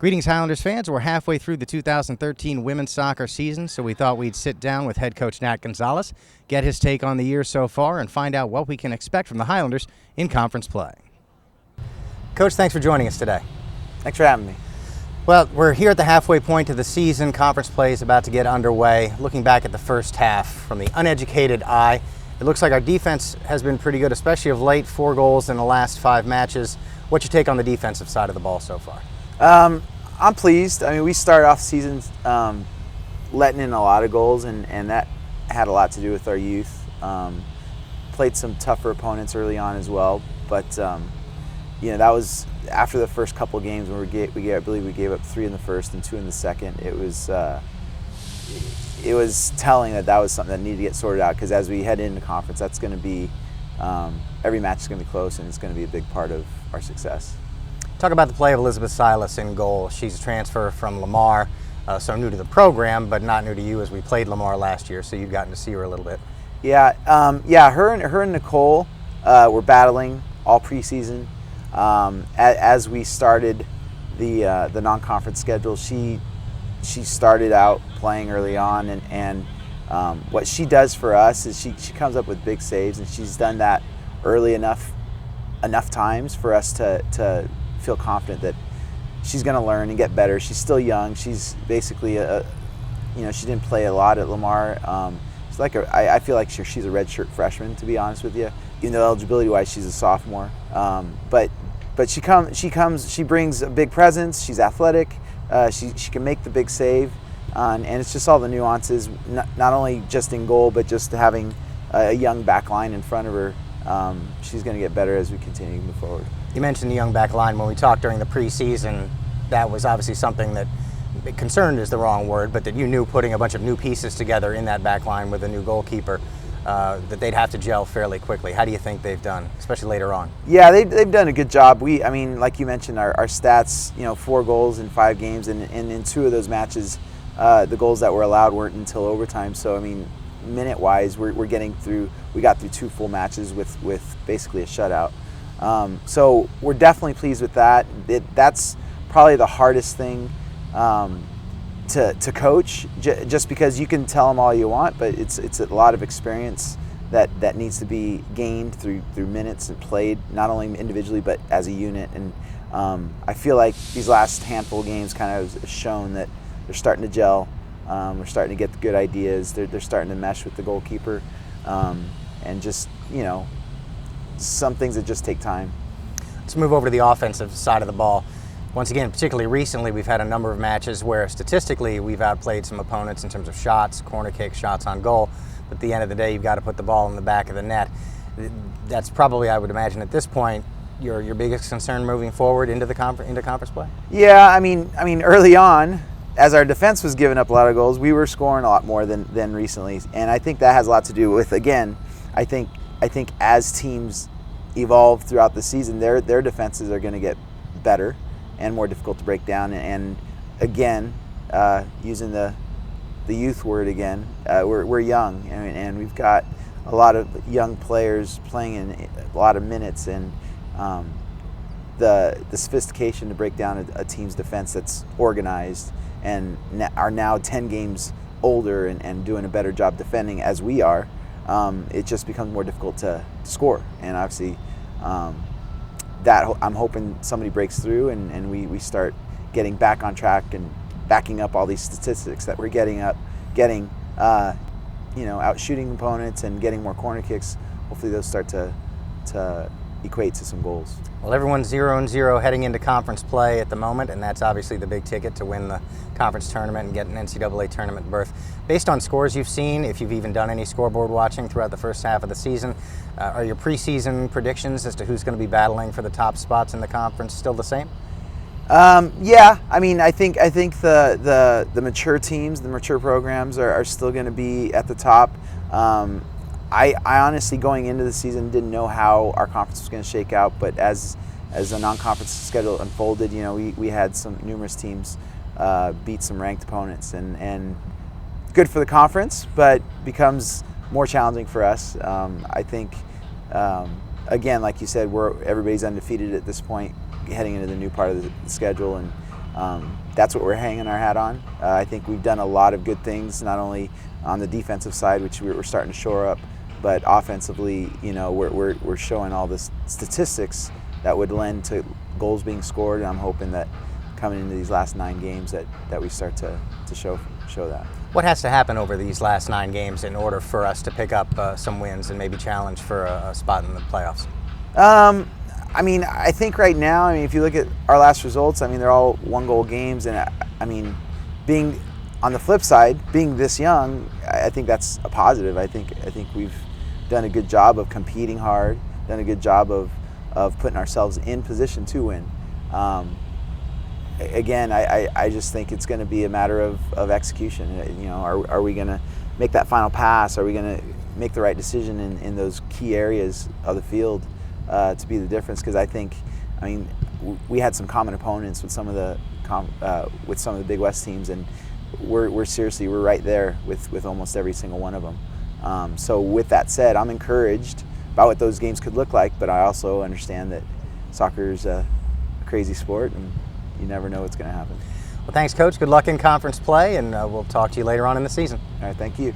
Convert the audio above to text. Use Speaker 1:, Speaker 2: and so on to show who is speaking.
Speaker 1: Greetings, Highlanders fans. We're halfway through the 2013 women's soccer season, so we thought we'd sit down with head coach Nat Gonzalez, get his take on the year so far, and find out what we can expect from the Highlanders in conference play. Coach, thanks for joining us today.
Speaker 2: Thanks for having me.
Speaker 1: Well, we're here at the halfway point of the season. Conference play is about to get underway. Looking back at the first half from the uneducated eye, it looks like our defense has been pretty good, especially of late. 4 goals in the last 5 matches. What's your take on the defensive side of the ball so far?
Speaker 2: I'm pleased. I mean, we started off the season letting in a lot of goals, and that had a lot to do with our youth. Played some tougher opponents early on as well, but that was after the first couple of games when I believe we gave up 3 in the first and 2 in the second. It was telling that was something that needed to get sorted out, because as we head into conference, that's going to be every match is going to be close, and it's going to be a big part of our success.
Speaker 1: Talk about the play of Elizabeth Silas in goal. She's a transfer from Lamar, so new to the program, but not new to you, as we played Lamar last year, so you've gotten to see her a little bit.
Speaker 2: Yeah, her and Nicole were battling all preseason. As we started the non-conference schedule, she started out playing early on, and what she does for us is she comes up with big saves, and she's done that early enough times for us to feel confident that she's going to learn and get better. She's still young. She's basically she didn't play a lot at Lamar. It's like I feel like she's a redshirt freshman, to be honest with you. Even though eligibility-wise she's a sophomore, but she brings a big presence. She's athletic. She can make the big save, and it's just all the nuances, not only just in goal, but just having a young back line in front of her. She's going to get better as we continue to move forward.
Speaker 1: You mentioned the young back line. When we talked during the preseason, that was obviously something that, concerned is the wrong word, but that you knew, putting a bunch of new pieces together in that back line with a new goalkeeper, that they'd have to gel fairly quickly. How do you think they've done, especially later on?
Speaker 2: Yeah, they've done a good job. Like you mentioned, our stats, 4 goals in 5 games, and in 2 of those matches, the goals that were allowed weren't until overtime. So, minute-wise, we're getting through. We got through 2 full matches with basically a shutout. So we're definitely pleased with that. That's probably the hardest thing to coach, just because you can tell them all you want, but it's a lot of experience that needs to be gained through minutes and played, not only individually but as a unit. And I feel like these last handful of games kind of have shown that they're starting to gel. We're starting to get the good ideas. They're starting to mesh with the goalkeeper, and just some things that just take time.
Speaker 1: Let's move over to the offensive side of the ball. Once again, particularly recently, we've had a number of matches where statistically we've outplayed some opponents in terms of shots, corner kicks, shots on goal. But at the end of the day, you've got to put the ball in the back of the net. That's probably, I would imagine, at this point, your biggest concern moving forward into conference play.
Speaker 2: Yeah, early on, as our defense was giving up a lot of goals, we were scoring a lot more than recently, and I think that has a lot to do with, again, I think as teams evolve throughout the season, their defenses are going to get better and more difficult to break down. And again, using the youth word again, we're young, and we've got a lot of young players playing in a lot of minutes, and the sophistication to break down a team's defense that's organized and are now 10 games older and doing a better job defending as we are. It just becomes more difficult to score, and obviously that I'm hoping somebody breaks through and we start getting back on track and backing up all these statistics that we're getting out shooting opponents and getting more corner kicks. Hopefully those start to equate to some goals.
Speaker 1: Well, everyone's 0-0 heading into conference play at the moment, and that's obviously the big ticket to win the conference tournament and get an NCAA tournament berth. Based on scores you've seen, if you've even done any scoreboard watching throughout the first half of the season, are your preseason predictions as to who's going to be battling for the top spots in the conference still the same?
Speaker 2: Yeah, I think the mature teams, the mature programs are still going to be at the top. I honestly, going into the season, didn't know how our conference was going to shake out, but as the non-conference schedule unfolded, we had some numerous teams beat some ranked opponents, and good for the conference, but becomes more challenging for us. I think, again, like you said, everybody's undefeated at this point, heading into the new part of the schedule, and That's what we're hanging our hat on. I think we've done a lot of good things, not only on the defensive side, which we're starting to shore up, but offensively, we're showing all the statistics that would lend to goals being scored, and I'm hoping that coming into these last 9 games that we start to show that.
Speaker 1: What has to happen over these last 9 games in order for us to pick up some wins and maybe challenge for a spot in the playoffs?
Speaker 2: I think right now, if you look at our last results, they're all 1-goal games, and being on the flip side, being this young, I think that's a positive. I think we've done a good job of competing hard, done a good job of putting ourselves in position to win. Again, I just think it's going to be a matter of execution. Are we going to make that final pass? Are we going to make the right decision in those key areas of the field to be the difference? Because we had some common opponents with some of the Big West teams, and we're right there with almost every single one of them. So with that said, I'm encouraged about what those games could look like, but I also understand that soccer is a crazy sport, and you never know what's going to happen.
Speaker 1: Well, thanks, Coach. Good luck in conference play, and we'll talk to you later on in the season.
Speaker 2: All right, thank you.